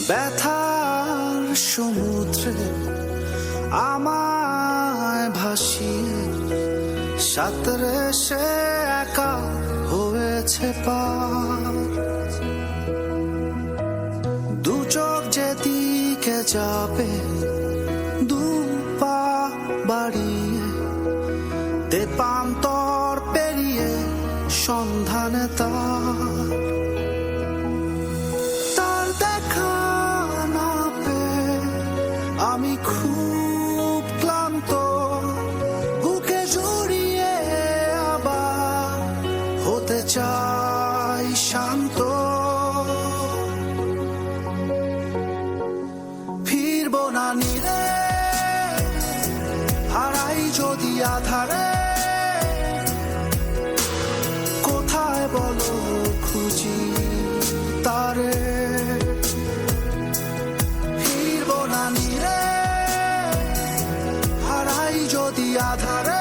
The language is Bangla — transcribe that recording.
ব্যথার সমুদ্রে আমায় ভাসিয়ে সাঁতরে সে একা হয়েছে পার। দু চোখ যেদিকে যাবে দু পা বাড়িয়ে তেপান্তর পেরিয়ে সন্ধানে তার দেখা না পেয়ে আমি খুব ক্লান্ত, বুকে জড়িয়ে আবার হতে চাই শান্ত। ফিরবো না নিরে হারাই যদি আধারে, কোথায় বলো খুঁজি তারে। ফিরবো না নিরে হারাই যদি আধারে,